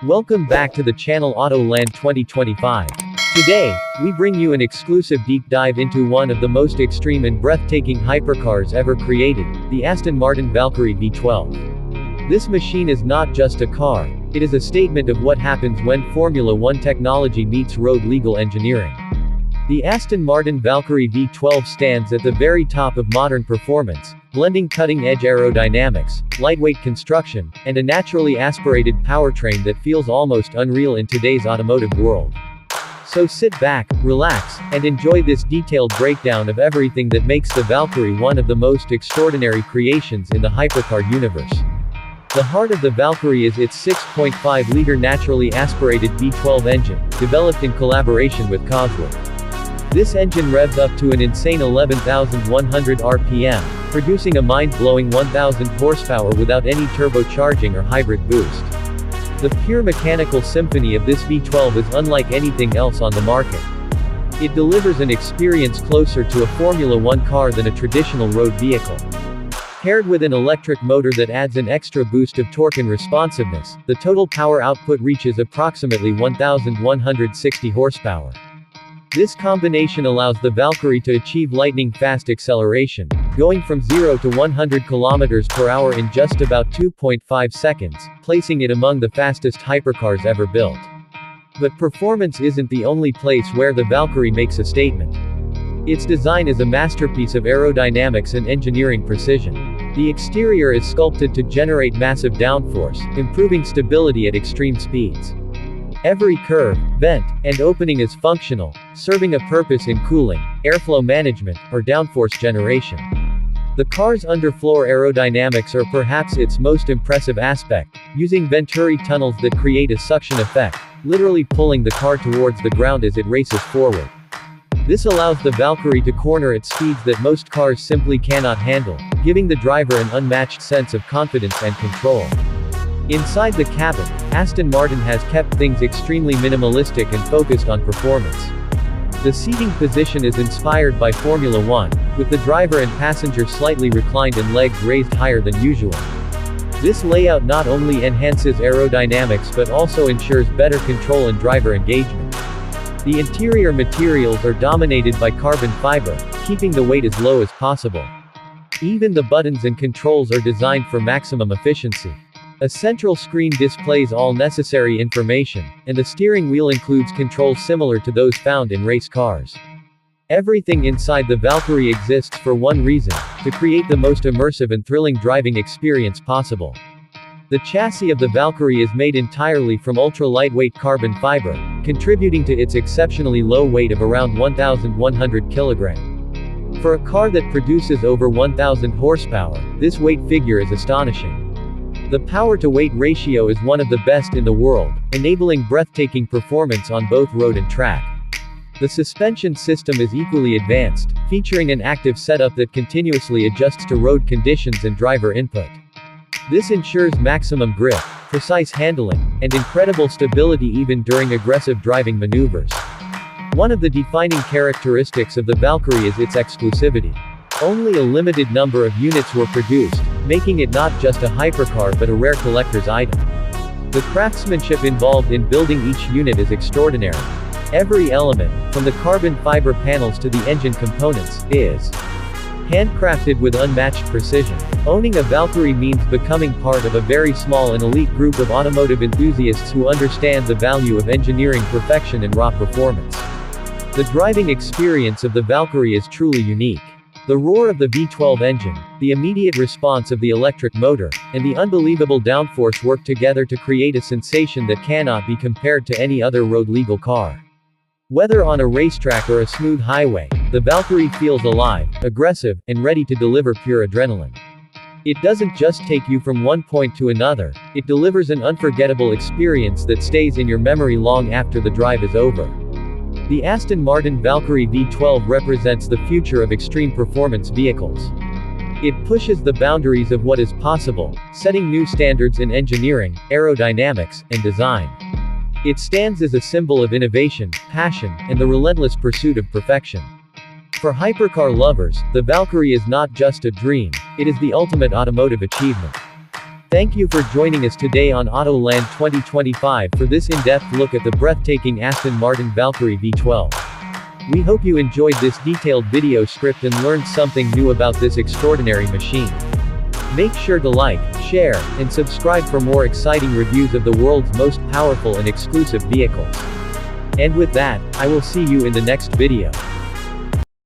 Welcome back to the channel Autoland 2025. Today, we bring you an exclusive deep dive into one of the most extreme and breathtaking hypercars ever created, the Aston Martin Valkyrie V12. This machine is not just a car, it is a statement of what happens when Formula One technology meets road legal engineering. The Aston Martin Valkyrie V12 stands at the very top of modern performance, blending cutting-edge aerodynamics, lightweight construction, and a naturally aspirated powertrain that feels almost unreal in today's automotive world. So sit back, relax, and enjoy this detailed breakdown of everything that makes the Valkyrie one of the most extraordinary creations in the hypercar universe. The heart of the Valkyrie is its 6.5-liter naturally aspirated V12 engine, developed in collaboration with Cosworth. This engine revs up to an insane 11,100 RPM, producing a mind-blowing 1,000 horsepower without any turbocharging or hybrid boost. The pure mechanical symphony of this V12 is unlike anything else on the market. It delivers an experience closer to a Formula One car than a traditional road vehicle. Paired with an electric motor that adds an extra boost of torque and responsiveness, the total power output reaches approximately 1,160 horsepower. This combination allows the Valkyrie to achieve lightning-fast acceleration, going from 0 to 100 km per hour in just about 2.5 seconds, placing it among the fastest hypercars ever built. But performance isn't the only place where the Valkyrie makes a statement. Its design is a masterpiece of aerodynamics and engineering precision. The exterior is sculpted to generate massive downforce, improving stability at extreme speeds. Every curve, vent, and opening is functional, serving a purpose in cooling, airflow management, or downforce generation. The car's underfloor aerodynamics are perhaps its most impressive aspect, using venturi tunnels that create a suction effect, literally pulling the car towards the ground as it races forward. This allows the Valkyrie to corner at speeds that most cars simply cannot handle, giving the driver an unmatched sense of confidence and control. Inside the cabin, Aston Martin has kept things extremely minimalistic and focused on performance. The seating position is inspired by Formula One, with the driver and passenger slightly reclined and legs raised higher than usual. This layout not only enhances aerodynamics but also ensures better control and driver engagement. The interior materials are dominated by carbon fiber, keeping the weight as low as possible. Even the buttons and controls are designed for maximum efficiency. A central screen displays all necessary information, and the steering wheel includes controls similar to those found in race cars. Everything inside the Valkyrie exists for one reason: to create the most immersive and thrilling driving experience possible. The chassis of the Valkyrie is made entirely from ultra-lightweight carbon fiber, contributing to its exceptionally low weight of around 1,100 kilograms. For a car that produces over 1,000 horsepower, this weight figure is astonishing. The power-to-weight ratio is one of the best in the world, enabling breathtaking performance on both road and track. The suspension system is equally advanced, featuring an active setup that continuously adjusts to road conditions and driver input. This ensures maximum grip, precise handling, and incredible stability even during aggressive driving maneuvers. One of the defining characteristics of the Valkyrie is its exclusivity. Only a limited number of units were produced, making it not just a hypercar but a rare collector's item. The craftsmanship involved in building each unit is extraordinary. Every element, from the carbon fiber panels to the engine components, is handcrafted with unmatched precision. Owning a Valkyrie means becoming part of a very small and elite group of automotive enthusiasts who understand the value of engineering perfection and raw performance. The driving experience of the Valkyrie is truly unique. The roar of the V12 engine, the immediate response of the electric motor, and the unbelievable downforce work together to create a sensation that cannot be compared to any other road-legal car. Whether on a racetrack or a smooth highway, the Valkyrie feels alive, aggressive, and ready to deliver pure adrenaline. It doesn't just take you from one point to another, it delivers an unforgettable experience that stays in your memory long after the drive is over. The Aston Martin Valkyrie V12 represents the future of extreme performance vehicles. It pushes the boundaries of what is possible, setting new standards in engineering, aerodynamics, and design. It stands as a symbol of innovation, passion, and the relentless pursuit of perfection. For hypercar lovers, the Valkyrie is not just a dream, it is the ultimate automotive achievement. Thank you for joining us today on Autoland 2025 for this in-depth look at the breathtaking Aston Martin Valkyrie V12. We hope you enjoyed this detailed video script and learned something new about this extraordinary machine. Make sure to like, share, and subscribe for more exciting reviews of the world's most powerful and exclusive vehicles. And with that, I will see you in the next video.